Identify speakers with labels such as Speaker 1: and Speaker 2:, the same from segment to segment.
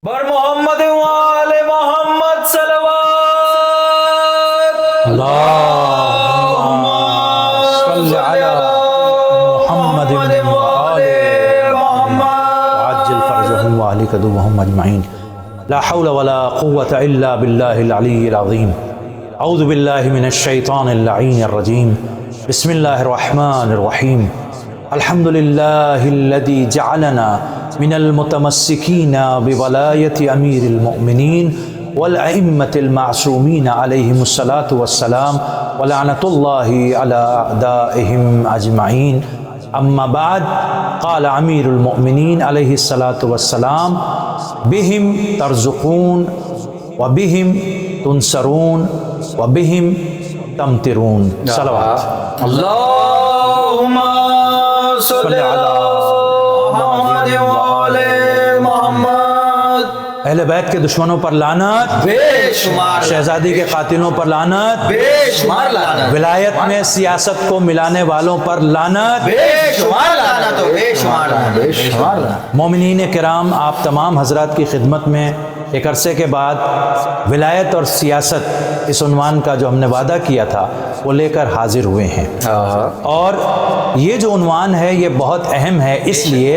Speaker 1: بر محمد وآل محمد صلوات
Speaker 2: اللهم صل على محمد وآل محمد وعجل فرجهم وأهل كدوهم أجمعين. لا حول ولا قوة إلا بالله العلي العظيم. أعوذ بالله من الشيطان اللعين الرجيم. بسم الله الرحمن الرحيم. الحمد لله الذي جعلنا من المتمسكين بولاية أمير المؤمنين والأئمة المعصومين عليهم الصلاة والسلام ولعنة الله على أعدائهم أجمعين. أما بعد، قال أمير المؤمنين عليه الصلاة والسلام: بهم ترزقون وبهم تنصرون وبهم تمترون. صلوات.
Speaker 1: اللهم صل على محمد وآل محمد.
Speaker 2: اہل بیت کے دشمنوں پر لعنت،
Speaker 1: بے شمار
Speaker 2: شہزادی کے قاتلوں پر لعنت،
Speaker 1: بے شمار لعنت،
Speaker 2: ولایت میں سیاست کو ملانے والوں پر لعنت.
Speaker 1: بے شمار لعنت، بے شمار لعنت، بے شمار لعنت.
Speaker 2: مومنین کرام، آپ تمام حضرات کی خدمت میں ایک عرصے کے بعد ولایت اور سیاست اس عنوان کا جو ہم نے وعدہ کیا تھا وہ لے کر حاضر ہوئے ہیں. اور یہ جو عنوان ہے یہ بہت اہم ہے، اس لیے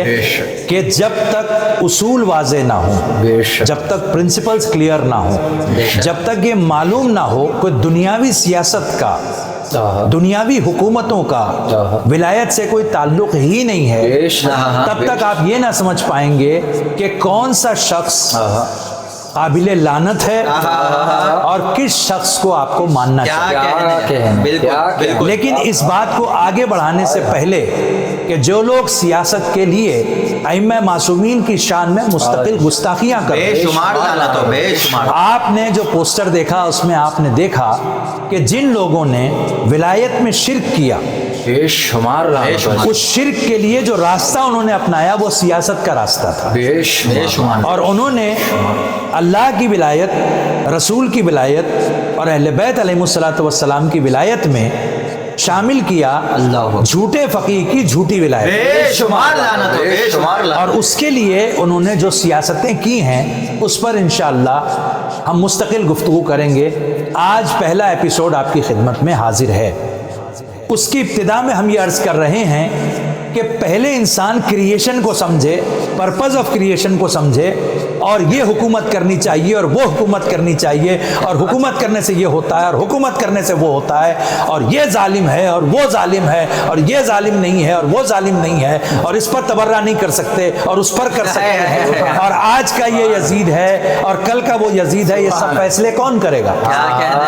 Speaker 2: کہ جب تک اصول واضح نہ ہوں، جب تک پرنسپلز کلیئر نہ ہوں، جب تک یہ معلوم نہ ہو کہ دنیاوی سیاست کا، دنیاوی حکومتوں کا ولایت سے کوئی تعلق ہی نہیں ہے، تب تک آپ یہ نہ سمجھ پائیں گے کہ کون سا شخص قابل لعنت ہے اور کس شخص کو آپ کو ماننا چاہیے. لیکن اس بات کو آگے بڑھانے سے پہلے کہ جو لوگ سیاست کے لیے ائمہ معصومین کی شان میں مستقل گستاخیاں کرتے ہیں، آپ نے جو پوسٹر دیکھا اس میں آپ نے دیکھا کہ جن لوگوں نے ولایت میں شرک کیا، اس شرک کے لیے جو راستہ انہوں نے اپنایا وہ سیاست کا راستہ تھا، اور انہوں نے اللہ کی ولایت، رسول کی ولایت اور اہل بیت علیہ الصلوۃ والسلام کی ولایت میں شامل کیا جھوٹے فقیہ کی جھوٹی ولایت. اور اس کے لیے انہوں نے جو سیاستیں کی ہیں اس پر انشاءاللہ ہم مستقل گفتگو کریں گے. آج پہلا ایپیسوڈ آپ کی خدمت میں حاضر ہے. اس کی ابتدا میں ہم یہ عرض کر رہے ہیں کہ پہلے انسان کریشن کو سمجھے، پرپز آف کریشن کو سمجھے، اور یہ حکومت کرنی چاہیے اور وہ حکومت کرنی چاہیے، اور حکومت کرنے سے یہ ہوتا ہے اور حکومت کرنے سے وہ ہوتا ہے، اور یہ ظالم ہے اور وہ ظالم ہے، اور یہ ظالم نہیں ہے اور وہ ظالم نہیں ہے، اور اس پر تبرہ نہیں کر سکتے اور اس پر کر سکتے ہیں، اور آج کا یہ یزید ہے اور کل کا وہ یزید ہے. یہ سب فیصلے کون کرے گا؟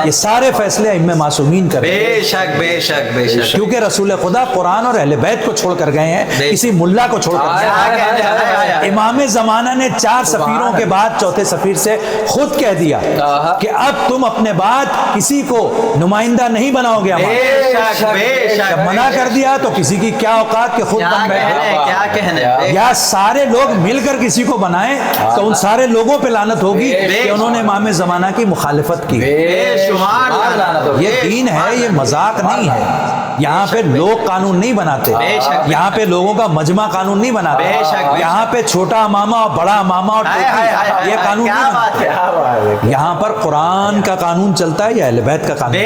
Speaker 2: یہ سارے فیصلے ائمہ معصومین کریں گے.
Speaker 1: بے شک بے شک بے شک.
Speaker 2: کیونکہ رسول خدا قرآن اور اہل بیت کو چھوڑ کر گئے ہیں، کسی ملا کو چھوڑ کر گئے ہیں. امام زمانہ نے 4 سفیروں کے بعد چوتھے سفیر سے خود کہہ دیا کہ اب تم اپنے بعد کسی کو نمائندہ نہیں بناؤ گے. جب منع کر دیا تو کسی کی کیا اوقات کہ خود بن بیٹھے. یا سارے لوگ مل کر کسی کو بنائیں تو ان سارے لوگوں پہ لعنت ہوگی کہ انہوں نے امام زمانہ کی مخالفت کی. یہ دین ہے، یہ مذاق نہیں ہے. یہاں پہ لوگ قانون نہیں بناتے، یہاں پہ لوگوں کا مجمع قانون نہیں بناتے، یہاں پہ چھوٹا امامہ اور بڑا امامہ اور یہ قانون نہیں بناتے. یہاں پر قرآن کا قانون چلتا ہے یا اہل بیت کا قانون.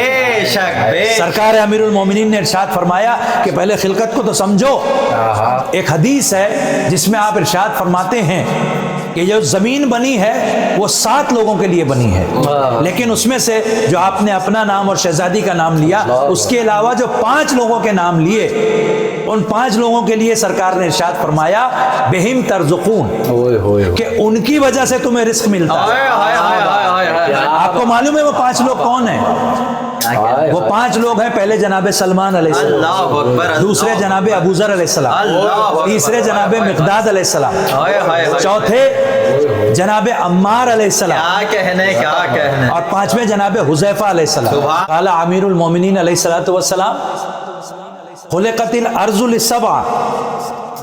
Speaker 2: سرکار امیر المومنین نے ارشاد فرمایا کہ پہلے خلقت کو تو سمجھو. ایک حدیث ہے جس میں آپ ارشاد فرماتے ہیں کہ جو زمین بنی ہے وہ 7 لوگوں کے لیے بنی ہے، لیکن اس میں سے جو آپ نے اپنا نام اور شہزادی کا نام لیا، اس کے علاوہ جو 5 لوگوں کے نام لیے، ان 5 لوگوں کے لیے سرکار نے ارشاد فرمایا بہم ترزقون، کہ ان کی وجہ سے تمہیں رزق ملتا ہے. آپ کو معلوم ہے وہ 5 لوگ کون ہیں؟ وہ 5 لوگ ہیں. پہلے جناب سلمان علیہ السلام، دوسرے جناب ابو ذر علیہ السلام، تیسرے جناب مقداد علیہ السلام، چوتھے جناب عمار علیہ السلام، اور 5ویں جناب حذیفہ علیہ السلام. قال امیر المومنین علیہ الصلوۃ والسلام خلقت الارض للسبع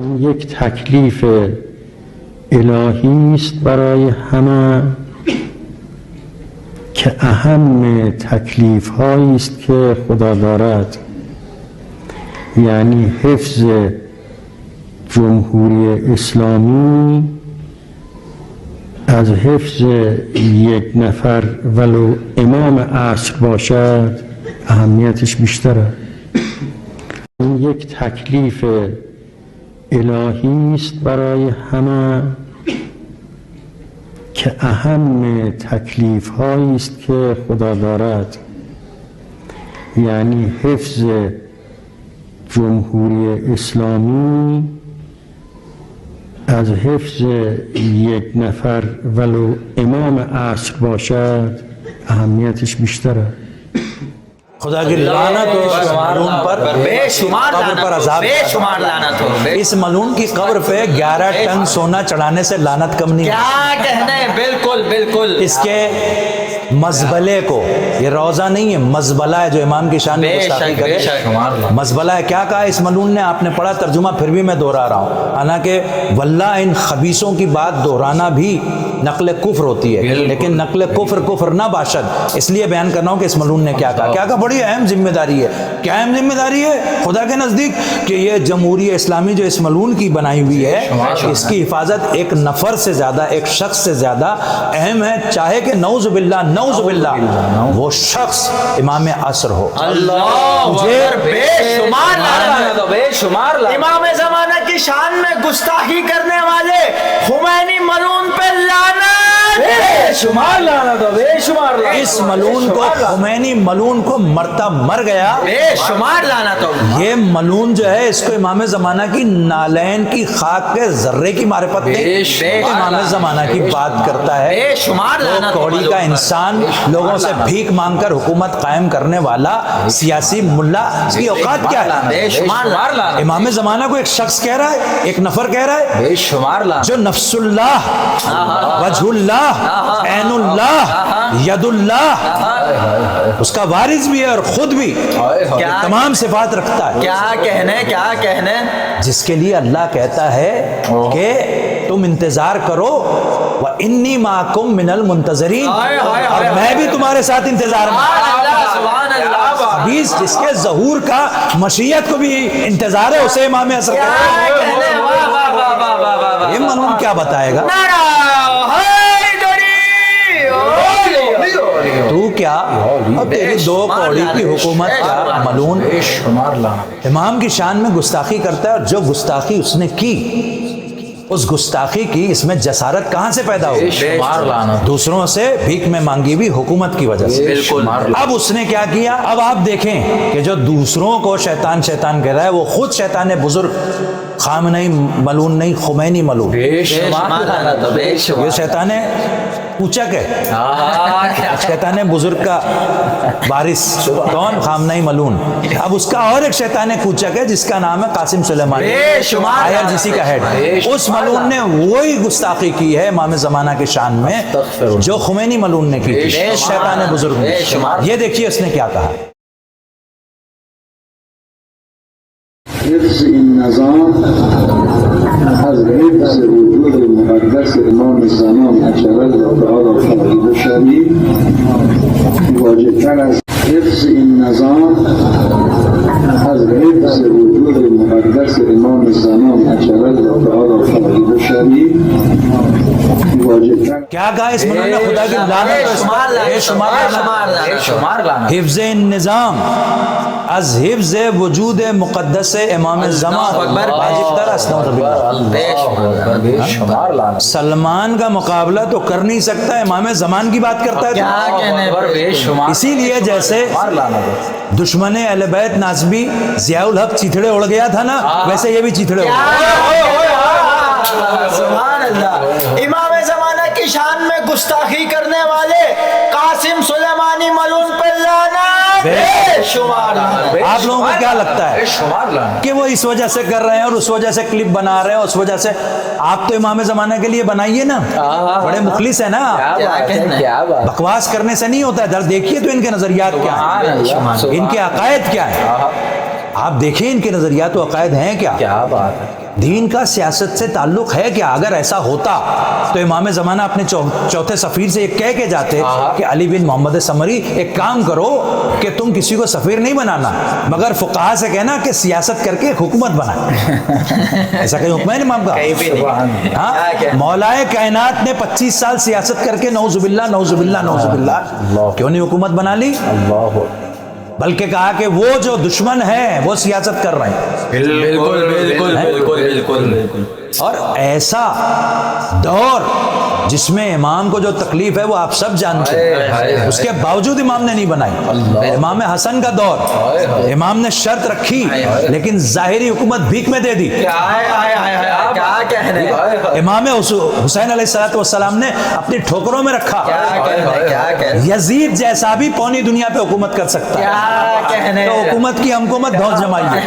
Speaker 3: یک تکلیف الهی است برای همه که اهم تکلیف هایی است که خدا دارد، یعنی حفظ جمهوری اسلامی از حفظ یک نفر ولو امام عصر باشد اهمیتش بیشتره. این یک تکلیف الهی است برای همه که اهم تکلیف هایی است که خدا دارد، یعنی حفظ جمهوری اسلامی از حفظ یک نفر ولو امام عصر باشد اهمیتش بیشتره.
Speaker 2: خدا کی لعنت ہو اس ملعون پر،
Speaker 1: بے شمار
Speaker 2: قبر پر
Speaker 1: لعنت ہو،
Speaker 2: عذاب،
Speaker 1: بے شمار لعنت ہو.
Speaker 2: اس ملعون کی قبر پہ 11 ٹن سونا چڑھانے سے لعنت کم نہیں ہے.
Speaker 1: کیا کہنا ہے، بالکل بالکل.
Speaker 2: اس کے مزبلے کو، یہ روزہ نہیں ہے، مزبلہ ہے جو امام کی شان میں گستاخی کرے. مزبلہ ہے. کیا کہا اس ملعون نے؟ آپ نے پڑھا ترجمہ، پھر بھی میں دوہرا رہا ہوں. حالانکہ واللہ ان خبیثوں کی بات دہرانا بھی نقل کفر ہوتی ہے، لیکن نقل کفر نہ باشد. اس لیے بیان کر رہا ہوں کہ اس ملعون نے کیا کہا. کیا کہا؟ بڑی اہم ذمہ داری ہے. کیا اہم ذمہ داری ہے خدا کے نزدیک؟ کہ یہ جمہوریہ اسلامی جو اس ملعون کی بنائی ہوئی ہے، اس کی حفاظت ایک نفر سے زیادہ، ایک شخص سے زیادہ اہم ہے، چاہے کہ نعوذ باللہ وہ شخص امام عصر ہو.
Speaker 1: اللہ بے شمار لعنت ہو، بے شمار لعنت. امام زمانہ کی شان میں گستاخی کرنے والے خمینی ملعون پہ لعنت، بے شمار لعنت ہو، بے شمار لعنت.
Speaker 2: اس ملعون کو، خمینی ملعون کو مرتا مر گیا،
Speaker 1: بے شمار لعنت ہو.
Speaker 2: یہ ملعون جو ہے اس کو امام زمانہ کی نالین کی خاک کے ذرے کی معرفت نہیں. امام زمانہ کی بات کرتا ہے،
Speaker 1: بے شمار لعنت ہو.
Speaker 2: کوڑی کا انسان، لوگوں سے بھیک مانگ کر حکومت قائم کرنے والا سیاسی ملا، اس کی اوقات کیا ہے؟
Speaker 1: بے شمار لعنت.
Speaker 2: امام زمانہ کو ایک شخص کہہ رہا ہے، ایک نفر کہہ رہا ہے،
Speaker 1: بے شمار لعنت.
Speaker 2: جو نفس اللہ، وجہ اللہ، عین اللہ، ید اللہ، اس کا وارث بھی ہے اور خود بھی تمام صفات رکھتا ہے.
Speaker 1: کیا کہنے، کیا کہنے.
Speaker 2: جس کے لیے اللہ کہتا ہے کہ تم انتظار کرو وَإِنِّي مَعَكُمْ مِنَ الْمُنْتَظِرِينَ، اور میں بھی تمہارے ساتھ انتظار میں.
Speaker 1: سبحان اللہ.
Speaker 2: حدیث جس کے ظہور کا مشیت کو بھی انتظار ہے، اسے امام عصر
Speaker 1: کیا
Speaker 2: کہتے ہیں.
Speaker 1: کہنے، واہ واہ واہ واہ واہ واہ واہ.
Speaker 2: یہ ملعون کیا بتائے گا؟ تو کیا اب تیری دو کوڑی کی حکومت کا ملعون امام کی شان میں گستاخی کرتا ہے، اور جو گستاخی اس نے کی، اس گستاخی کی اس میں جسارت کہاں سے پیدا ہوئی؟ دوسروں سے بھیک میں مانگی بھی حکومت کی وجہ سے. اب اس نے کیا کیا؟ اب آپ دیکھیں کہ جو دوسروں کو شیطان شیطان کہہ رہا ہے، وہ خود شیطان بزرگ خامنئی ملعون نہیں، خمینی ملعون. یہ شیطان کوچک ہے، شیطان بزرگ کا وارث کون؟ خامنئی ملعون. اب اس کا اور ایک شیطان کوچک ہے جس کا نام ہے قاسم سلیمانی، IRGC کا ہیڈ. اس ملعون نے وہی گستاخی کی ہے امام زمانہ کی شان میں جو خمینی ملعون نے کی تھی، شیطان بزرگ نے. یہ دیکھیے اس نے کیا کہا.
Speaker 4: حفظ النظام از حفظ وجود مقدس امام زمان اجل تعالی فضل بشری واجبتر از حفظ النظام از حفظ وجود مقدس امام زمان اجل تعالی فضل بشری واجبتر.
Speaker 2: کیا کہا اس ملعون نے؟ خدا کی لعنت. حفظ النظام از حفظ وجود مقدس امام زمان واجبتر است. سلمان کا مقابلہ تو کر نہیں سکتا، امام زمان کی بات کرتا ہے. اسی لیے جیسے دشمن اہل بیت نازبی ضیاء الحق چیتھڑے اڑ گیا تھا نا، ویسے یہ بھی چیتھڑے اڑ گیا.
Speaker 1: سبحان اللہ. امام زمانہ کی شان میں گستاخی کرنے والے قاسم سلیمانی ملعون پہ لعنت.
Speaker 2: آپ لوگوں کو کیا لگتا ہے کہ وہ اس وجہ سے کر رہے ہیں اور اس وجہ سے کلپ بنا رہے ہیں، اس وجہ سے؟ آپ تو امام زمانہ کے لیے بنائیے نا، بڑے مخلص ہیں نا. بکواس کرنے سے نہیں ہوتا ہے. در دیکھیے تو ان کے نظریات کیا ہیں، ان کے عقائد کیا ہیں. آپ دیکھیں ان کے نظریات و عقائد ہیں کیا؟
Speaker 1: کیا بات ہے.
Speaker 2: دین کا سیاست سے تعلق ہے کیا؟ اگر ایسا ہوتا تو امام زمانہ اپنے چوتھے سفیر سے یہ کہہ کے جاتے کہ علی بن محمد سمری ایک کام کرو کہ تم کسی کو سفیر نہیں بنانا مگر فقہا سے کہنا کہ سیاست کر کے ایک حکومت بنا. ایسا کہیں حکم ہے امام کا؟ ہاں، مولائے کائنات نے 25 سال سیاست کر کے نعوذ باللہ نعوذ باللہ نعوذ باللہ کیوں نہیں حکومت بنا لی؟ بلکہ کہا کہ وہ جو دشمن ہیں وہ سیاست کر رہے ہیں.
Speaker 1: بالکل بالکل بالکل بالکل بالکل.
Speaker 2: اور ایسا دور جس میں امام کو جو تکلیف ہے وہ آپ سب جانتے ہیں، اس کے باوجود امام نے نہیں بنائی. امام حسن کا دور امام نے شرط رکھی لیکن ظاہری حکومت بھیک میں دے دی.
Speaker 1: کیا کہنے.
Speaker 2: امام حسین علیہ السلام نے اپنی ٹھوکروں میں رکھا. یزید جیسا بھی پوری دنیا پہ حکومت کر سکتا ہے تو حکومت کی ہم کو مت دھوس جمائیے.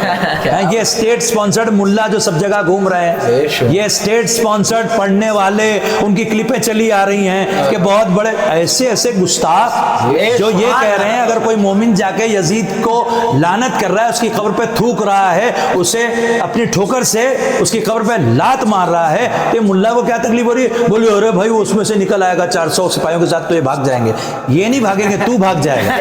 Speaker 2: یہ اسٹیٹ سپانسرڈ ملا جو سب جگہ گھوم رہے ہیں، یہ اسٹیٹ سپانسرڈ پڑھنے والے، ان کی کلپیں چلی آ رہی ہیں کہ بہت بڑے ایسے ایسے گستاخ جو یہ کہہ رہے ہیں اگر کوئی مومن جا کے یزید کو لعنت کر رہا ہے، اس کی قبر پہ تھوک رہا ہے، اسے اپنی ٹھوکر سے اس کی قبر پہ لات مار رہا ہے، تو ملا کو کیا تکلیف ہو رہی ہے؟ بولے ارے بھائی وہ اس میں سے نکل آئے گا 400 سپاہیوں کے ساتھ تو یہ بھاگ جائیں گے. یہ نہیں بھاگیں گے، تو بھاگ جائے گا.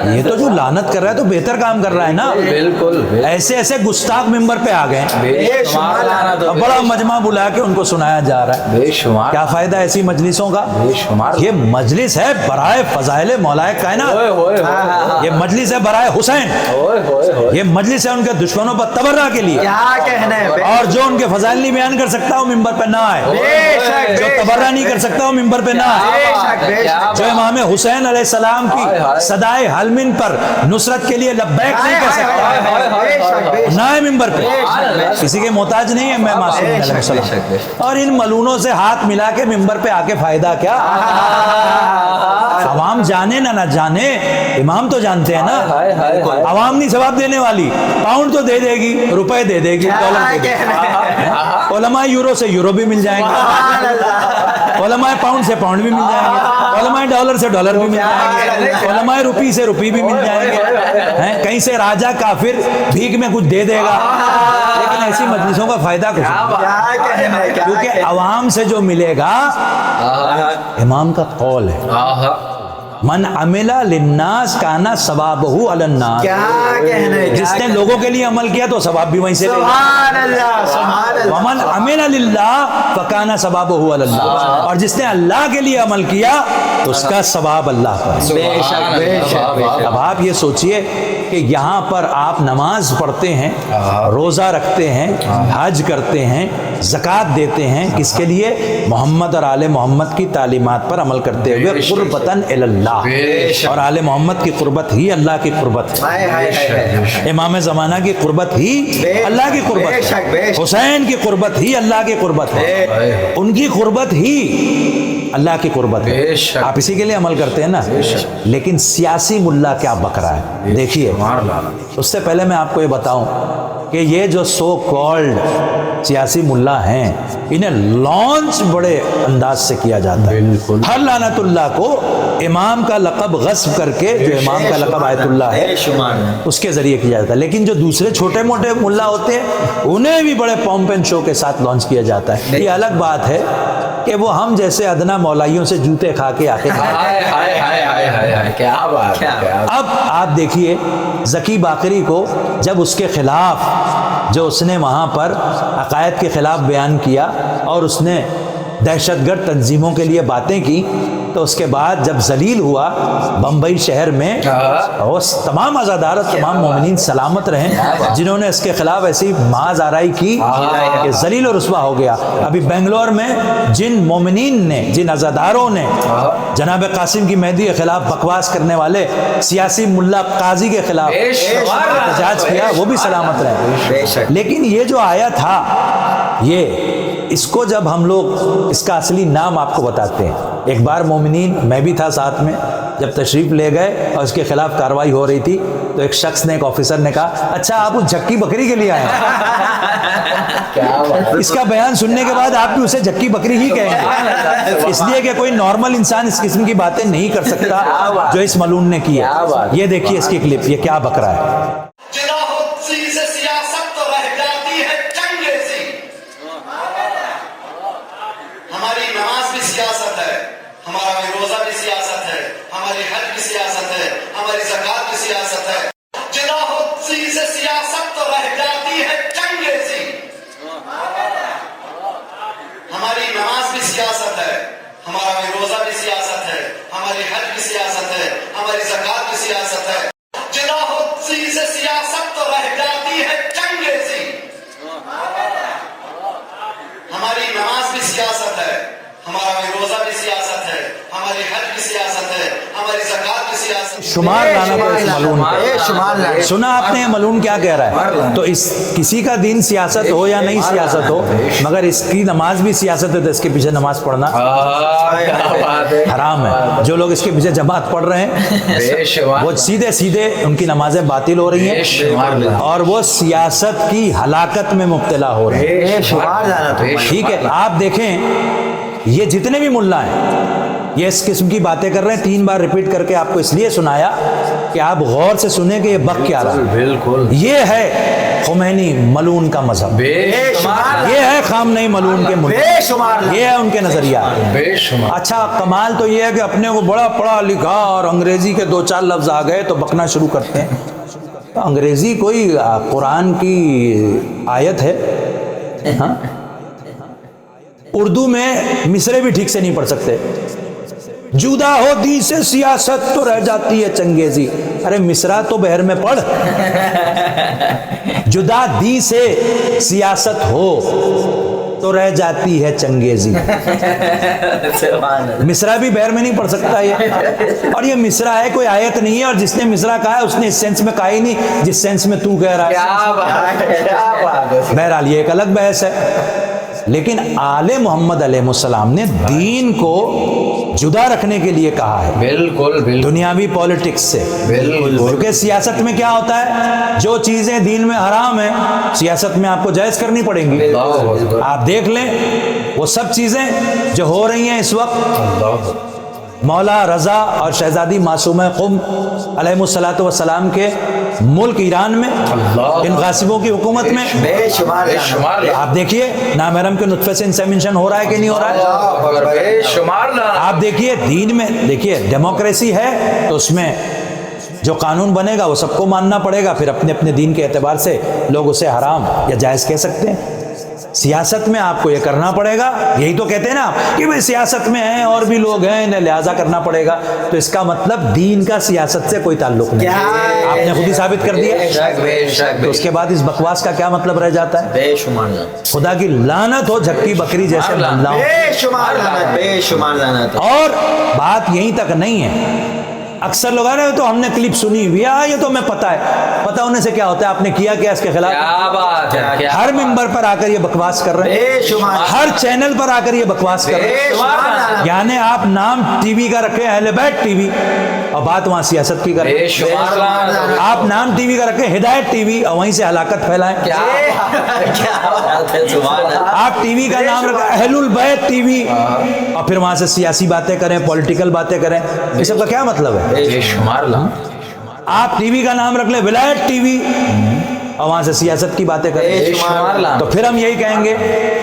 Speaker 2: یہ تو جو لعنت کر رہا ہے تو بہتر کام کر رہا ہے نا. بالکل. ایسے ایسے گستاخ ممبر پہ آ گئے، بڑا مجمع بلا کے ان کو سنایا جا رہا ہے. کیا فائدہ ایسی مجلسوں کا؟ یہ مجلس ہے برائے فضائل مولائے کائنات، یہ مجلس ہے برائے حسین، یہ مجلس ہے ان کے دشمنوں پر تبرہ کے لیے. اور جو ان کے فضائل نہیں بیان کر سکتا وہ ممبر پہ نہ آئے، جو تبرہ نہیں کر سکتا وہ ممبر پہ نہ آئے. جو امام حسین علیہ السلام کی صدائے حلمن پر نصرت کے لیے لبیک نہیں کر سکتا نہ ہے ممبر پہ. کسی کے محتاج نہیں ہے میں معصوم علیہ السلام. اور ان ملونوں سے ہاتھ ملا کے ممبر پہ آ کے فائدہ کیا؟ عوام جانے نہ جانے، امام تو جانتے ہیں نا. عوام نہیں ثواب دینے والی، پاؤنڈ تو دے دے گی، روپے دے دے گی، ڈالر دے دے گی. علماء یورو سے یورو بھی مل جائیں گے، علماء پاؤنڈ سے پاؤنڈ بھی مل جائیں گے، علماء ڈالر سے ڈالر بھی مل جائیں گے، علماء روپی سے روپی بھی مل جائیں گے. کہیں سے راجہ کافر بھیک میں کچھ دے دے گا، لیکن ایسی مجلسوں کا فائدہ کچھ نہیں، کیونکہ عوام سے جو ملے گا امام کا قول ہے من عمل للناس کانا ثوابہ علی الناس. جس نے لوگوں کے لیے عمل کیا تو ثواب بھی وہیں سے لے گا. ومن عمل للہ فکانا ثوابہ علی اللہ، اور جس نے اللہ کے لیے عمل کیا تو اس کا ثواب اللہ پر. اب آپ یہ سوچئے کہ یہاں پر آپ نماز پڑھتے ہیں، روزہ رکھتے ہیں، حج کرتے ہیں، زکوٰۃ دیتے ہیں، کس کے لیے؟ محمد اور آل محمد کی تعلیمات پر عمل کرتے ہوئے قربتاً الی اللہ. اور آل محمد کی قربت ہی اللہ کی قربت ہے، امام زمانہ کی قربت ہی اللہ کی قربت ہے، حسین کی قربت ہی اللہ کی قربت ہے، ان کی قربت ہی اللہ کی قربت ہے. آپ اسی کے لیے عمل کرتے ہیں نا. لیکن سیاسی ملا کیا بک رہا ہے دیکھیے. اس سے پہلے میں آپ کو یہ بتاؤں کہ یہ جو سو کالڈ سیاسی ملا ہیں انہیں لانچ بڑے انداز سے کیا جاتا ہے. ہر لعنت اللہ کو امام کا لقب غصب کر کے، جو امام کا لقب آیت اللہ ہے اس کے ذریعے کیا جاتا ہے. لیکن جو دوسرے چھوٹے موٹے ملا ہوتے ہیں انہیں بھی بڑے پومپ اینڈ شو کے ساتھ لانچ کیا جاتا ہے. یہ الگ بات ہے کہ وہ ہم جیسے ادنا مولائیوں سے جوتے کھا کے آتے ہیں. اب آپ دیکھیے ذکی باقری کو جب اس کے خلاف، جو اس نے وہاں پر عقائد کے خلاف بیان کیا اور اس نے دہشت گرد تنظیموں کے لیے باتیں کی، تو اس کے بعد جب ذلیل ہوا بمبئی شہر میں، اور تمام عزادار اور تمام مومنین سلامت رہیں جنہوں نے اس کے خلاف ایسی محض آرائی کی کہ ذلیل و رسوا ہو گیا. ابھی بنگلور میں جن مومنین نے، جن عزاداروں نے جناب قاسم کی مہدی کے خلاف بکواس کرنے والے سیاسی ملا قاضی کے خلاف احتجاج کیا، وہ بھی سلامت رہے. لیکن یہ جو آیا تھا یہ اس کو جب ہم لوگ اس کا اصلی نام آپ کو بتاتے ہیں. ایک بار مومنین، میں بھی تھا ساتھ میں، جب تشریف لے گئے اور اس کے خلاف کارروائی ہو رہی تھی تو ایک شخص نے، ایک آفیسر نے کہا اچھا آپ اس جھکی بکری کے لیے آئے ہیں. اس کا بیان سننے کے بعد آپ بھی اسے جھکی بکری ہی کہیں گے، اس لیے کہ کوئی نارمل انسان اس قسم کی باتیں نہیں کر سکتا جو اس ملعون نے کی ہے. یہ دیکھیے اس کی کلپ، یہ کیا بک رہا ہے.
Speaker 5: سیاست تو رہ جاتی ہے چنگیزی. ہماری نماز بھی سیاست ہے، ہمارا روزہ بھی سیاست ہے، ہماری حج بھی سیاست ہے، ہماری زکات بھی سیاست ہے. سیاست تو رہ جاتی ہے چنگیزی. ہماری نماز بھی سیاست ہے، ہمارا روزہ بھی سیاست ہے، ہماری حج بھی سیاست ہے، ہماری زکات بھی سیاست ہے. سیاست تو رہ جاتی ہے چنگیزی. ہماری نماز بھی سیاست ہے، ہمارا روزہ بھی سیاست ہے، ہماری حج بھی سیاست ہے، ہماری زکات بھی سیاست ہے.
Speaker 2: شمار لانا تو اس ملعون کا. سنا آپ نے ملعون کیا کہہ رہا ہے؟ تو اس کسی کا دین سیاست ہو یا نہیں سیاست ہو، مگر اس کی نماز بھی سیاست ہے تو اس کے پیچھے نماز پڑھنا حرام ہے. جو لوگ اس کے پیچھے جماعت پڑھ رہے ہیں وہ سیدھے سیدھے ان کی نمازیں باطل ہو رہی ہیں اور وہ سیاست کی ہلاکت میں مبتلا ہو رہے ہیں. ٹھیک ہے، آپ دیکھیں یہ جتنے بھی ملا ہیں یہ اس قسم کی باتیں کر رہے ہیں. 3 بار ریپیٹ کر کے آپ کو اس لیے سنایا کہ آپ غور سے سنیں کہ یہ بک کیا رہا. بالکل یہ ہے خمینی ملعون کا مذہب، یہ ہے خامنئی ملعون کے ملک، یہ ہے ان کے نظریات. اچھا کمال تو یہ ہے کہ اپنے کو بڑا پڑھا لکھا اور انگریزی کے 2-4 لفظ آ گئے تو بکنا شروع کرتے ہیں. تو انگریزی کوئی قرآن کی آیت ہے؟ ہاں، اردو میں مصرے بھی ٹھیک سے نہیں پڑھ سکتے. جدا ہو دی سے سیاست تو رہ جاتی ہے چنگیزی. ارے مصرا تو بہر میں پڑھ. جدا دی سے سیاست ہو تو رہ جاتی ہے چنگیزی. مصرا بھی بہر میں نہیں پڑھ سکتا یہ، اور یہ مصرا ہے کوئی آیت نہیں ہے. اور جس نے مصرا کہا ہے اس نے اس سینس میں کہا ہی نہیں جس سینس میں تو کہہ رہا ہے. بہرحال یہ ایک الگ بحث ہے. لیکن آل محمد علیہ السلام نے دین کو جدا رکھنے کے لیے کہا ہے، بالکل دنیاوی پالیٹکس سے. کیونکہ سیاست میں کیا ہوتا ہے، جو چیزیں دین میں حرام ہیں سیاست میں آپ کو جائز کرنی پڑیں گی. آپ دیکھ لیں وہ سب چیزیں جو ہو رہی ہیں اس وقت، مولا رضا اور شہزادی معصومہ قم علیہ الصلوۃ والسلام کے ملک ایران میں ان غاصبوں کی حکومت میں بے شمار. آپ دیکھیے نامحرم کے نطفے سے انسیمنیشن ہو رہا ہے کہ نہیں ہو رہا ہے. آپ دیکھیے دین میں، دیکھیے ڈیموکریسی ہے تو اس میں جو قانون بنے گا وہ سب کو ماننا پڑے گا. پھر اپنے اپنے دین کے اعتبار سے لوگ اسے حرام یا جائز کہہ سکتے ہیں. سیاست میں آپ کو یہ کرنا پڑے گا. یہی تو کہتے ہیں نا کہ بھئی سیاست میں ہیں اور بھی لوگ ہیں انہیں لہٰذا کرنا پڑے گا. تو اس کا مطلب دین کا سیاست سے کوئی تعلق نہیں. آپ نے خود ہی ثابت کر دیا. تو اس کے بعد اس بکواس کا کیا مطلب رہ جاتا ہے؟ بے شمار. خدا کی لعنت ہو جھکی بکری جیسے بندہ. بے شمار لعنت. اور بات یہیں تک نہیں ہے. اکثر لوگ آ رہے تو ہم نے کلپ سنی ہوئی ہے، یہ تو ہمیں پتہ ہے. پتہ ہونے سے کیا ہوتا ہے؟ آپ نے کیا کیا اس کے خلاف؟ کیا بات ہے. ہر ممبر پر آ کر یہ بکواس کر رہے ہیں، ہر چینل پر آ کر یہ بکواس کر رہے ہیں. یعنی آپ نام ٹی وی کا رکھے اہل بیت ٹی وی اور بات وہاں سیاست کی کریں. آپ نام ٹی وی کا رکھے ہدایت ٹی وی اور وہیں سے ہلاکت پھیلائیں. آپ ٹی وی کا نام رکھے اہل البیت ٹی وی اور پھر وہاں سے سیاسی باتیں کریں، پولیٹیکل باتیں کریں. اس سب کا کیا مطلب ہے؟ آپ ٹی وی کا نام رکھ لیں ولایت ٹی وی اور وہاں سے سیاست کی باتیں کریں. تو پھر ہم یہی کہیں گے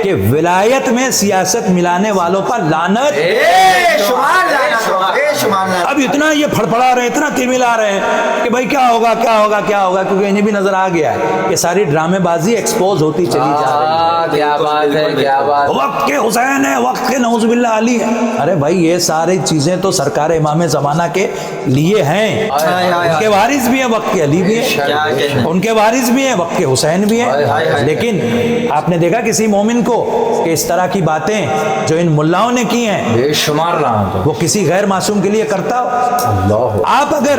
Speaker 2: کہ ولایت میں سیاست ملانے والوں پر لعنت. اب اتنا یہ پھڑپڑا رہے ہیں، اتنا تیملا رہے ہیں کہ بھائی کیا ہوگا کیا ہوگا کیا ہوگا، کیونکہ انہیں بھی نظر آ گیا ہے کہ ساری ڈرامے بازی ایکسپوز ہوتی چلی جا رہی ہے. کیا بات ہے، کیا بات. وقت کے حسین ہے، وقت کے نعوذ باللہ علی ہے. ارے بھائی یہ ساری چیزیں تو سرکار امام زمانہ کے لیے ہیں. ان کے وارث بھی ہیں، وقت کے علی بھی ہیں، ان کے وارث بھی ہیں، وقت کے حسین بھی ہیں. لیکن آپ نے دیکھا کسی مومن کو کہ اس طرح کی باتیں جو ان ملاؤں نے کی ہیں بے شمار وہ کسی غیر معصوم کے لیے کرتا ہو؟ آپ اگر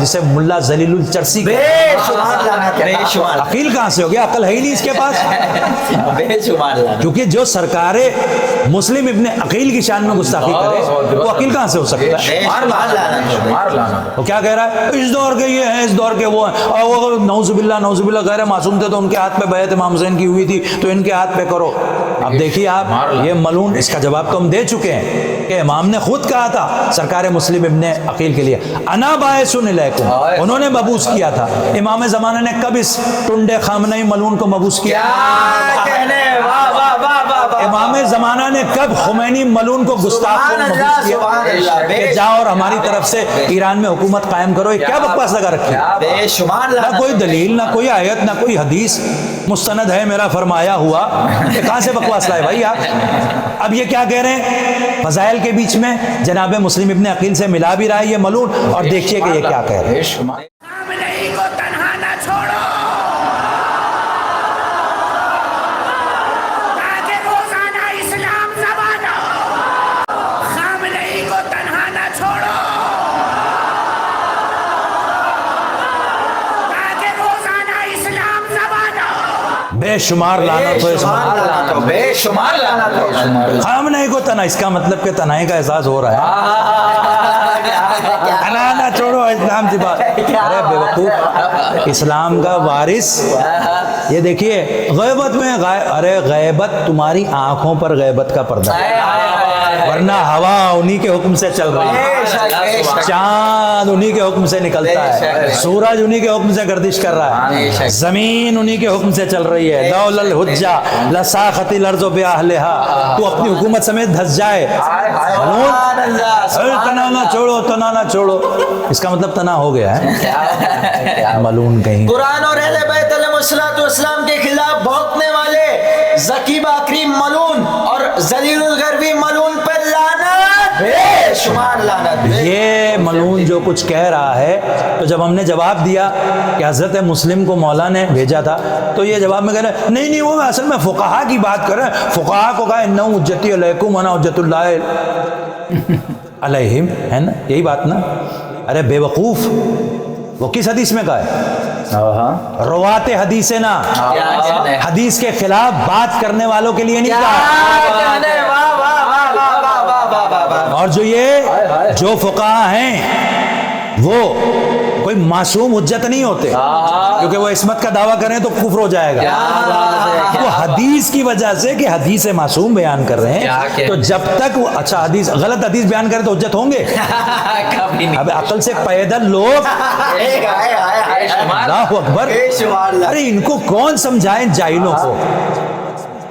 Speaker 2: جسے ملا ذلیل الچرسی
Speaker 1: بے شمار لعنت ہے، بے شمار،
Speaker 2: عقیل کہاں سے ہو گیا؟ عقل ہے ہی نہیں اس کے پاس،
Speaker 1: بے شمار لعنت.
Speaker 2: کیونکہ جو سرکار مسلم ابن عقیل کی شان میں گستاخی کرے وہ عقیل کہاں سے ہو سکتا ہے؟ وہ کیا کہہ رہا ہے؟ اس دور کے یہ ہیں، اس دور کے وہ ہیں، اور وہ نعوذ باللہ غیر معصوم تھے تو ان کے ہاتھ پہ بیعت امام حسین کی ہوئی تھی تو ان کے ہاتھ پہ کرو. اب دیکھیے آپ، یہ ملعون، اس کا جواب تو ہم دے چکے ہیں کہ امام نے خود کہا تھا سرکار مسلم ابن عقیل کے لیے انا باعث الیکم، انہوں نے مبعوث کیا تھا. امام زمانہ نے کب اس ٹنڈے خامنہی ملعون کو مبعوث کیا؟ امام زمانہ نے کب خمینی ملعون کو گستاخ کو مبعوث کیا کہ جاؤ اور ہماری طرف سے ایران میں حکومت قائم کرو؟ یہ کیا بکواس لگا رکھی؟
Speaker 1: بے شمار
Speaker 2: نہ
Speaker 1: لعنت.
Speaker 2: کوئی دلیل، نہ کوئی آیت، نہ کوئی حدیث مستند ہے میرا فرمایا ہوا. یہ کہاں سے بکواس لائے بھائی آپ؟ اب یہ کیا کہہ رہے ہیں؟ فضائل کے بیچ میں جناب مسلم ابن عقیل سے ملا بھی رہا ہے یہ ملعون، اور دیکھیے کہ یہ کیا کہہ رہے ہیں.
Speaker 6: خامنہی کو تنہا نہ چھوڑو تاکہ روزانہ اسلام زبان ہو. خامنہی کو تنہا نہ چھوڑو تاکہ روزانہ اسلام زبان ہو.
Speaker 2: بے شمار لعنت ہو اس
Speaker 1: لعنت ہو، بے شمار لعنت ہو.
Speaker 2: خامنہی کو تنہا، اس کا مطلب کہ تنہائی کا احساس ہو رہا ہے. تنہا نہ چھوڑو اسلام کی بات. ارے بے وقوف، اسلام کا وارث یہ دیکھیے غیبت میں ارے غیبت تمہاری آنکھوں پر غیبت کا پردہ ہے، ورنہ ہوا انہی کے حکم سے چل رہی ہے، چاند انہی کے حکم سے نکلتا ہے، سورج انہی کے حکم سے گردش کر رہا ہے، زمین انہی کے حکم سے چل رہی ہے. لولا الحجہ لساخت الارض باہلہا، تو اپنی حکومت سمیت دھس جائے. تنا نہ چھوڑو، تنا نہ چھوڑو، اس کا مطلب تنا ہو گیا ہے. ملعون کہیں.
Speaker 1: قرآن اور اہل بیت علیہ السلام کے خلاف بھونکنے والے ذکی باکری ملعون اور ذلیل الغربی ملعون پر لعنت، بے شمار لعنت.
Speaker 2: یہ ملعون جو کچھ کہہ رہا ہے، تو جب ہم نے جواب دیا کہ حضرت مسلم کو مولا نے بھیجا تھا تو یہ جواب میں کہہ رہے ہیں نہیں وہ اصل میں فقہا کی بات کر رہے ہیں. فقہا کو کہا انہ حجتی علیکم وانا حجت اللہ علیہم، ہے نا یہی بات نا؟ ارے بے وقوف، وہ کس حدیث میں کہا ہے؟ روات حدیث نا، حدیث کے خلاف بات کرنے والوں کے لیے نہیں کہا. اور جو فقہا ہیں وہ کوئی معصوم حجت نہیں ہوتے، کیونکہ وہ عصمت کا دعویٰ کریں تو کفر ہو جائے گا. وہ حدیث کی وجہ سے کہ حدیث معصوم بیان کر رہے ہیں، تو جب تک وہ اچھا حدیث غلط حدیث بیان کریں تو حجت ہوں گے؟ اب عقل سے پیدل لوگ، اللہ اکبر، ارے ان کو کون سمجھائیں جاہلوں کو؟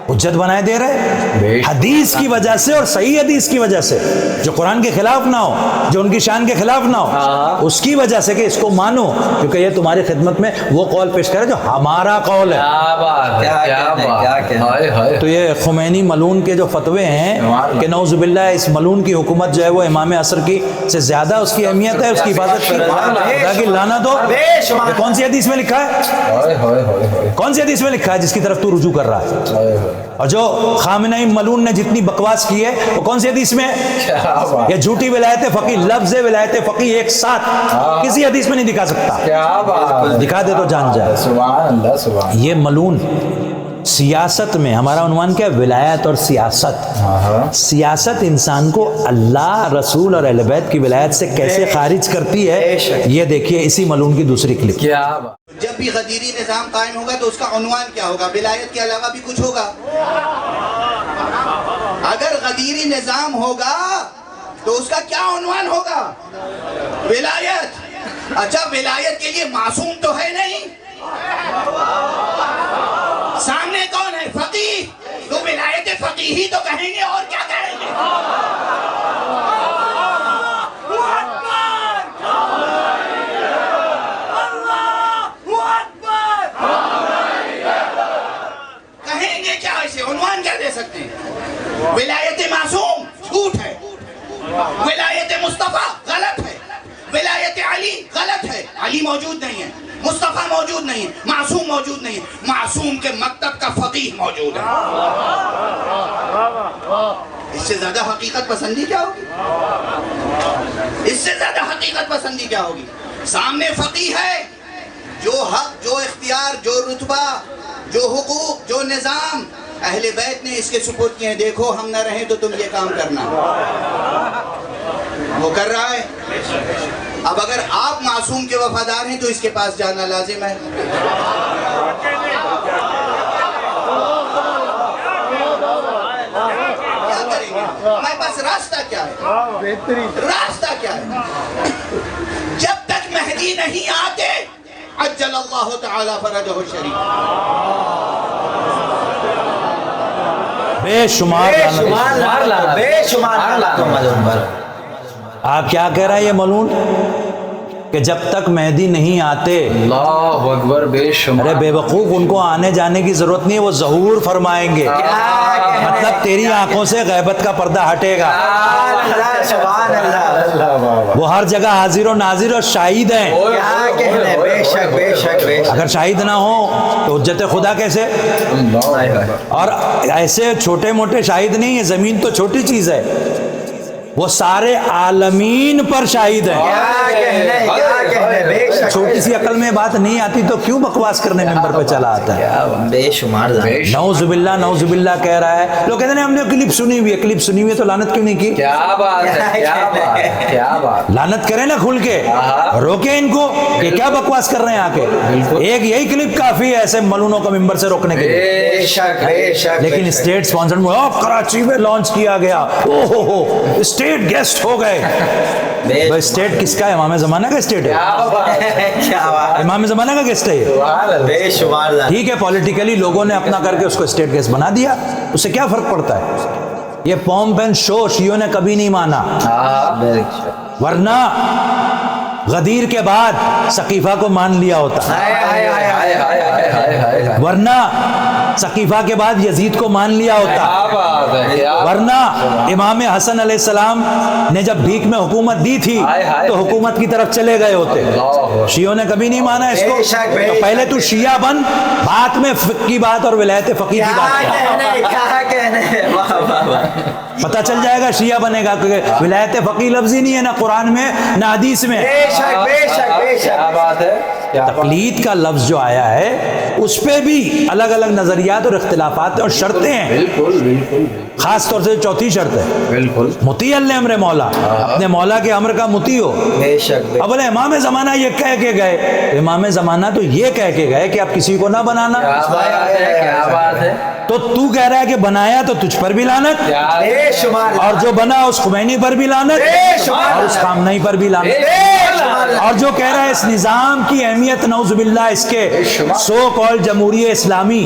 Speaker 2: حجت بنائے دے رہے حدیث کی وجہ سے، اور صحیح حدیث کی وجہ سے جو قرآن کے خلاف نہ ہو، جو ان کی شان کے خلاف نہ ہو، اس کی وجہ سے کہ اس کو مانو، کیونکہ یہ تمہاری خدمت میں وہ قول پیش کرے جو ہمارا قول ہے. تو یہ خمینی ملعون کے جو فتوے ہیں کہ نعوذ باللہ اس ملعون کی حکومت جو ہے وہ امام عصر کی سے زیادہ اس کی اہمیت ہے، اس کی حفاظت کی، خدا کی لعنت ہو. یہ کون سی حدیث میں لکھا ہے؟ کون سی حدیث میں لکھا ہے جس کی طرف تو رجوع کر رہا ہے؟ اور جو خامنہی ملعون نے جتنی بکواس کی ہے وہ کون سی حدیث میں؟ یہ جھوٹی ولایت فقیہ، لفظ ولایت فقیہ ایک ساتھ کسی حدیث میں نہیں دکھا سکتا. دکھا دے تو جان جائے. یہ ملعون سیاست میں، ہمارا عنوان کیا ہے؟ ولایت اور سیاست. سیاست انسان کو اللہ، رسول اور اہل بیت کی ولایت سے کیسے خارج کرتی ہے، یہ دیکھیے اسی ملعون کی دوسری کلپ.
Speaker 7: جب بھی غدیری نظام قائم ہوگا تو اس کا عنوان کیا ہوگا؟ ولایت کے علاوہ بھی کچھ ہوگا؟ اگر غدیری نظام ہوگا تو اس کا کیا عنوان ہوگا؟ ولایت. اچھا ولایت کے لیے معصوم تو ہے نہیں، سامنے کون ہے؟ فقیہ. تو ولایت فقیہ ہی تو کہیں گے، اور کیا کہیں گے؟ کہیں گے کیا؟ اسے عنوان کیا دے سکتے ہیں؟ ولایت معصوم جھوٹ ہے، ولایت مصطفیٰ غلط ہے، ولایت علی غلط ہے. علی موجود نہیں ہے، مصطفیٰ موجود نہیں ہے، معصوم موجود نہیں ہے. معصوم کے مکتب کا فقیہ موجود ہے. اس سے زیادہ حقیقت پسندی کیا ہوگی؟ اس سے زیادہ حقیقت پسندی کیا ہوگی؟ سامنے فقی ہے، جو حق، جو اختیار، جو رتبہ، جو حقوق، جو نظام اہل بیت نے اس کے سپرد کیے ہیں. دیکھو ہم نہ رہیں تو تم یہ کام کرنا. وہ کر رہا ہے. اب اگر آپ معصوم کے وفادار ہیں تو اس کے پاس جانا لازم ہے. کیا کریں گے؟ ہمارے پاس راستہ کیا ہے؟ راستہ کیا ہے؟ جب تک مہدی نہیں آتے عجل اللہ تعالی فرجہ الشریف.
Speaker 2: بے شمار لعنت.
Speaker 1: بے شمار لعنت.
Speaker 2: آپ کیا کہہ رہا ہے یہ ملعون کہ جب تک مہدی نہیں آتے؟
Speaker 1: اللہ اکبر. بے شمار.
Speaker 2: ارے بے وقوف، ان کو آنے جانے کی ضرورت نہیں ہے، وہ ظہور فرمائیں گے. مطلب تیری آنکھوں سے غیبت کا پردہ ہٹے گا.
Speaker 1: سبحان اللہ.
Speaker 2: وہ ہر جگہ حاضر و ناظر اور شاہد ہیں.
Speaker 1: کیا کہنا ہے. بے شک بے شک بے شک.
Speaker 2: اگر شاہد نہ ہو تو حجت خدا کیسے؟ اور ایسے چھوٹے موٹے شاہد نہیں ہے، زمین تو چھوٹی چیز ہے، وہ سارے عالمین پر شاہد ہیں. چھوٹی سی عقل میں بات نہیں آتی تو کیوں بکواس کرنے ممبر پہ چلا آتا ہے؟
Speaker 1: بے شمار.
Speaker 2: نعوذ باللہ نعوذ باللہ کہہ رہا ہے. لوگ کہتے ہیں ہم نے کلپ سنی ہوئی ہے. کلپ سنی ہوئی ہے تو لعنت کیوں نہیں کی؟
Speaker 1: کیا بات ہے. کیا بات ہے. کیا بات.
Speaker 2: لعنت کریں نا کھل کے، روکیں ان کو کہ کیا بکواس کر رہے ہیں آ کے. ایک یہی کلپ کافی ہے ایسے ملونوں کو ممبر سے روکنے کے لیے.
Speaker 1: بے شک بے شک.
Speaker 2: لیکن اسٹیٹ سپانسر میں کراچی میں لانچ کیا گیا، اسٹیٹ گیسٹ ہو گئے. اسٹیٹ کس کا ہے؟ امام زمانہ کا اسٹیٹ ہے. امام زمانہ کا گیسٹ ہے یہ.
Speaker 1: بے شمار.
Speaker 2: ٹھیک ہے، پولیٹیکلی لوگوں نے اپنا کر کے اس کو اسٹیٹ گیسٹ بنا دیا، اس سے کیا فرق پڑتا ہے؟ یہ پومپ اینڈ شو شیعوں نے کبھی نہیں مانا. ورنہ غدیر کے بعد سقیفہ کو مان لیا ہوتا، ورنہ سقیفہ کے بعد یزید کو مان لیا ہوتا، ورنہ امام حسن علیہ السلام نے جب بھیک میں حکومت دی تھی تو حکومت کی طرف چلے گئے ہوتے. شیعوں نے کبھی نہیں مانا اس کو. تو پہلے تو شیعہ بن، بعد میں فقہ کی بات اور ولایت فقی کی بات کر. پتہ چل جائے گا شیعہ بنے گا، کیونکہ ولایت فقی لفظ ہی نہیں ہے نہ قرآن میں نہ حدیث میں. تقلید کا لفظ جو آیا ہے اس پہ بھی الگ الگ نظریات اور اختلافات اور شرطیں ہیں. خاص طور سے چوتھی شرط ہے مطیع الامر مولا، اپنے مولا کے امر کا مطیع ہو. اب بولے امام زمانہ یہ کہہ کے گئے، امام زمانہ تو یہ کہہ کے گئے کہ آپ کسی کو نہ بنانا.
Speaker 1: کیا بات ہے.
Speaker 2: تو تو کہہ رہا ہے کہ بنایا تو تجھ پر بھی لعنت، اور جو بنا اس خمینی پر بھی لعنت، اور اس خامنئی پر بھی لعنت، اور جو کہہ رہا ہے اس نظام کی اہمیت نعوذ باللہ اس کے سو کال جمہوریہ اسلامی.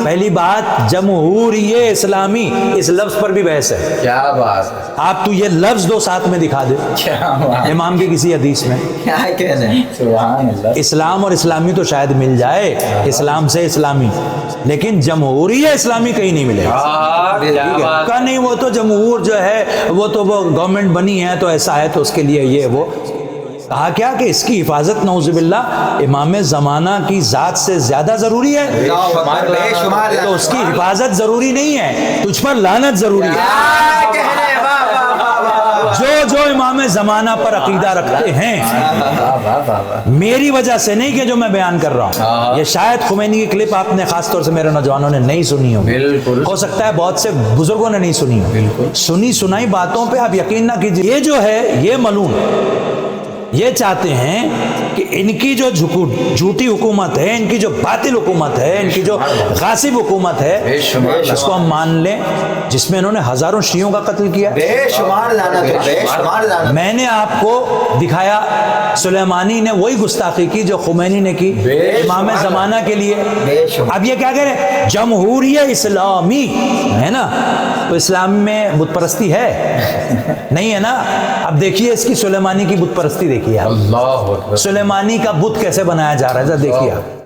Speaker 2: پہلی بات جمہوریہ اسلامی اس لفظ پر بھی بحث ہے.
Speaker 1: کیا بات ہے.
Speaker 2: آپ تو یہ لفظ دو ساتھ میں دکھا دے امام کی کسی حدیث میں.
Speaker 1: کیا کہنا ہے. سبحان اللہ.
Speaker 2: اسلام اور اسلامی تو شاید مل جائے، اسلام سے اسلامی، لیکن جمہوریہ اسلامی کہیں نہیں ملے گا. کہا نہیں وہ تو جمہور جو ہے وہ تو وہ گورنمنٹ بنی ہے تو ایسا ہے تو اس کے لیے یہ وہ. کہا کیا کہ اس کی حفاظت نعوذ باللہ امام زمانہ کی ذات سے زیادہ ضروری ہے. تو اس کی حفاظت ضروری نہیں ہے، تجھ پر لعنت ضروری ہے. جو امام زمانہ پر عقیدہ رکھتے ہیں، میری وجہ سے نہیں کہ جو میں بیان کر رہا ہوں. یہ شاید خمینی کی کلپ آپ نے خاص طور سے میرے نوجوانوں نے نہیں سنی ہو، ہو سکتا ہے بہت سے بزرگوں نے نہیں سنی ہو. سنی سنائی باتوں پہ آپ یقین نہ کیجیے. یہ جو ہے یہ ملعون یہ چاہتے ہیں کہ ان کی جو جھوٹی حکومت ہے، ان کی جو باطل حکومت ہے، ان کی جو غاصب حکومت ہے، اس کو ہم مان لیں، جس میں انہوں نے ہزاروں شیعوں کا قتل کیا. میں نے آپ کو دکھایا سلیمانی نے وہی گستاخی کی جو خمینی نے کی امام زمانہ کے لیے. اب یہ کیا کہہ رہے ہیں؟ جمہوریہ اسلامی ہے نا، تو اسلام میں بت پرستی ہے نہیں ہے نا. اب دیکھیے اس کی سلیمانی کی بت پرستی دیکھیے آپ، سلیمانی کا بت کیسے بنایا جا رہا ہے ذرا دیکھیے آپ.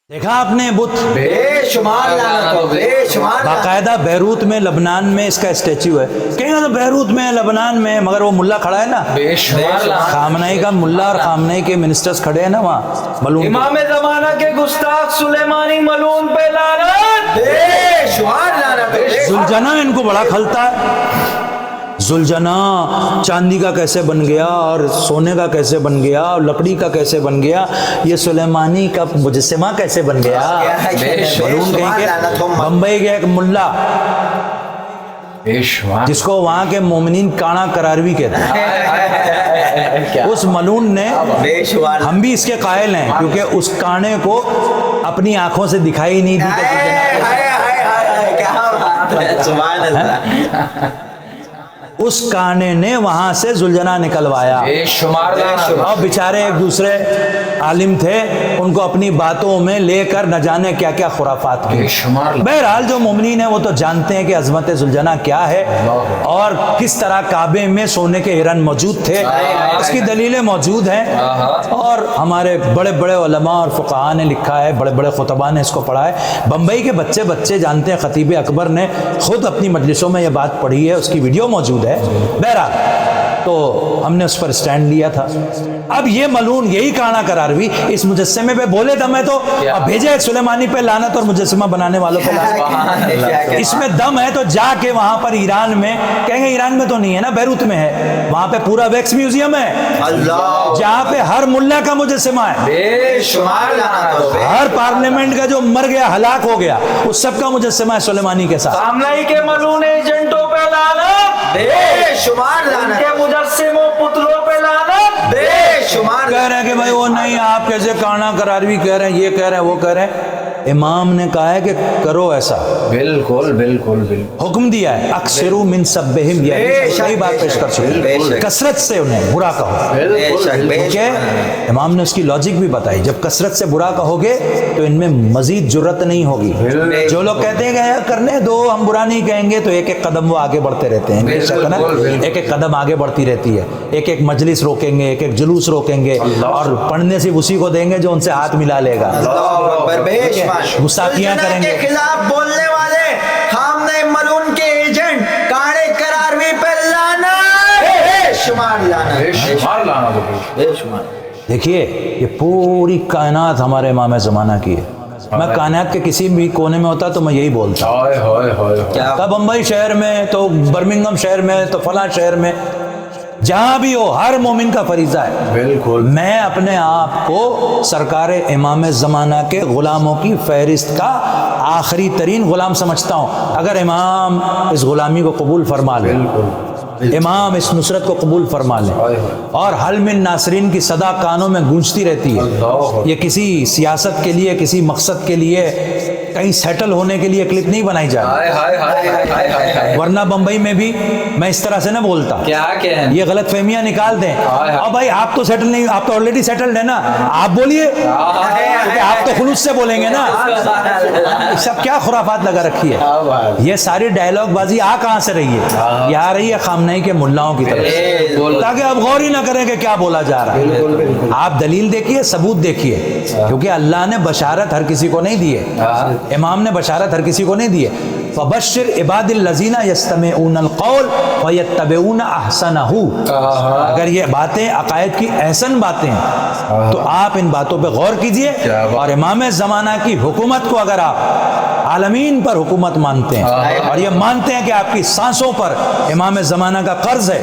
Speaker 2: دیکھا آپ نے بت
Speaker 1: بے شمار لعنت ہو، بے شمار لعنت۔
Speaker 2: باقاعدہ بیروت میں لبنان میں اس کا اسٹیچو ہے، کہیں گے تو بیروت میں لبنان میں، مگر وہ ملا کھڑا ہے نا،
Speaker 1: بے شمار لعنت۔
Speaker 2: خامنئی کا ملا اور خامنئی کے منسٹرز کھڑے ہیں نا وہاں ملون
Speaker 1: امام زمانہ کے گستاخ سلیمانی ملعون پہ لعنت، بے شمار لعنت ہو۔
Speaker 2: زلجنا ان کو بڑا کھلتا ہے، زلجنا چاندی کا کیسے بن گیا اور سونے کا کیسے بن گیا اور لکڑی کا کیسے بن گیا، یہ سلیمانی کا مجسمہ کیسے بن گیا۔ ملعون کہیں کہ بمبئی کے ایک ملا جس کو وہاں کے مومنین کانا کراروی کہتے ہیں، اس ملعون نے، ہم بھی اس کے قائل ہیں کیونکہ اس کانے کو اپنی آنکھوں سے دکھائی نہیں دی، اس کانے نے وہاں سے زلجنا نکلوایا، اور بیچارے ایک دوسرے عالم تھے، ان کو اپنی باتوں میں لے کر نہ جانے کیا کیا خرافات کی۔ بہرحال جو مومنین ہیں وہ تو جانتے ہیں کہ عظمت زلجنا کیا ہے اور کس طرح کعبے میں سونے کے ہرن موجود تھے، اس کی دلیلیں موجود ہیں، اور ہمارے بڑے بڑے علماء اور فقہاء نے لکھا ہے، بڑے بڑے خطباء نے اس کو پڑھا ہے، بمبئی کے بچے جانتے ہیں، خطیب اکبر نے خود اپنی مجلسوں میں یہ بات پڑھی ہے، اس کی ویڈیو موجود ہے۔ بہرحال تو ہم نے اس پر سٹینڈ لیا تھا۔ اب یہ ملعون یہی کانا کراروی اس مجسمے پہ بولے دم ہے تو اب بھیجے سلیمانی پہ لعنت اور مجسمہ بنانے والوں پہ لعنت، اس میں دم ہے تو جا کے وہاں پر ایران میں، کہیں گے ایران میں تو نہیں ہے نا، بیروت میں ہے، وہاں پہ پورا ویکس میوزیم ہے جہاں پہ ہر ملا کا مجسمہ ہے،
Speaker 1: بے شمار لعنت ہو۔
Speaker 2: ہر پارلیمنٹ کا جو مر گیا ہلاک ہو گیا اس سب کا مجسمہ ہے سلیمانی کے ساتھ۔
Speaker 1: خامنئی کے ملعون ایجنٹوں پہ لعنت، بے شمار لعنت۔ ان کے مجسموں پتلوں پہ لعنت، بے شمار۔
Speaker 2: کہہ رہے ہیں کہ بھائی وہ نہیں، آپ کیسے کانا کراروی کہہ رہے ہیں، یہ کہہ رہے ہیں وہ کہہ رہے ہیں، امام نے کہا ہے کہ کرو ایسا،
Speaker 1: بالکل بالکل بالکل
Speaker 2: حکم دیا ہے، اکثروا من سبہم، یہ صحیح بات پیش کر چکے، کثرت سے انہیں برا کہو، کیونکہ امام نے اس کی لاجک بھی بتائی، جب کثرت سے برا کہو گے تو ان میں مزید جرت نہیں ہوگی۔ جو لوگ کہتے ہیں کہ کرنے دو ہم برا نہیں کہیں گے، تو ایک ایک قدم وہ آگے بڑھتے رہتے ہیں، ایک ایک قدم آگے بڑھتی رہتی ہے، ایک ایک مجلس روکیں گے، ایک ایک جلوس روکیں گے، اور پڑھنے سے اسی کو دیں گے جو ان سے ہاتھ ملا لے گا، گستاخیاں کریں گے۔
Speaker 1: کے خلاف بولنے والے خامنئی ملعون کے ایجنٹ کانے کراروی پہ لعنت، بے شمار لعنت، بے شمار لعنت، بے شمار۔
Speaker 2: دیکھیے یہ پوری کائنات ہمارے امام زمانہ کی ہے، میں کائنات کے کسی بھی کونے میں ہوتا تو میں یہی بولتا، کیا بمبئی شہر میں، تو برمنگھم شہر میں، تو فلاں شہر میں، جہاں بھی ہو ہر مومن کا فریضہ ہے، بالکل میں اپنے آپ کو سرکار امام زمانہ کے غلاموں کی فہرست کا آخری ترین غلام سمجھتا ہوں۔ اگر امام اس غلامی کو قبول فرما لے، امام اس نصرت کو قبول فرما لے، اور حل من ناصرین کی صدا کانوں میں گونجتی رہتی ہے، یہ کسی سیاست کے لیے، کسی مقصد کے لیے، کہیں سیٹل ہونے کے لیے کلپ نہیں بنائی جائے، ورنہ بمبئی میں بھی میں اس طرح سے نہ بولتا، یہ غلط فہمیاں نکال دیں، اور بھائی آپ تو سیٹل نہیں، آپ تو آلریڈی سیٹلڈ ہے نا، آپ بولیے، کیونکہ آپ تو خلوص سے بولیں گے نا، سب کیا خرافات لگا رکھی ہے، یہ ساری ڈائلاگ بازی آ کہاں سے رہی ہے، یہ آ رہی ہے خامنئی کے ملاؤں کی طرف سے، تاکہ آپ غور ہی نہ کریں کہ کیا بولا جا رہا ہے، آپ دلیل دیکھیے، ثبوت دیکھیے، کیونکہ اللہ نے بشارت ہر کسی کو نہیں دی ہے، امام نے بشارت ہر کسی کو نہیں دی ہے، فبشر عباد الذین یستمعون القول فیتبعون احسنہ، اگر یہ باتیں عقائد کی احسن باتیں ہیں تو آپ ان باتوں پہ غور کیجئے، اور امام زمانہ کی حکومت کو اگر آپ عالمین پر حکومت مانتے ہیں، اور یہ مانتے ہیں کہ آپ کی سانسوں پر امام زمانہ کا قرض ہے،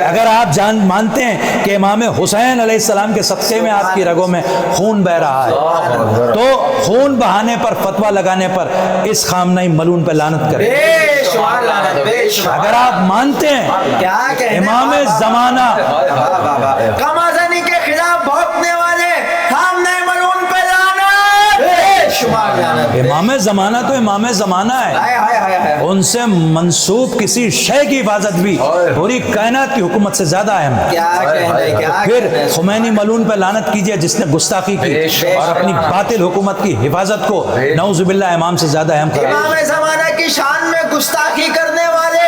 Speaker 2: اگر آپ مانتے ہیں کہ امام حسین علیہ السلام کے صدقے میں آپ کی رگوں میں خون بہ رہا ہے، تو خون بہانے پر، فتویٰ لگانے پر اس خامنئی ملعون پہ لعنت کریں۔ اگر آپ مانتے ہیں امام زمانہ
Speaker 1: کمازنی کے خلاف بھونکنے والے خامنئی ملعون پہ لعنت، بے شمار لعنت۔
Speaker 2: امام زمانہ تو امام زمانہ ہے، ان سے منسوب کسی شے کی حفاظت بھی پوری کائنات کی حکومت سے زیادہ اہم ہے۔ پھر خمینی ملعون پہ لعنت کیجئے جس نے گستاخی کی اور اپنی باطل حکومت کی حفاظت کو نعوذ باللہ امام سے زیادہ اہم کر
Speaker 1: امام زمانہ کی شان میں گستاخی کرنے والے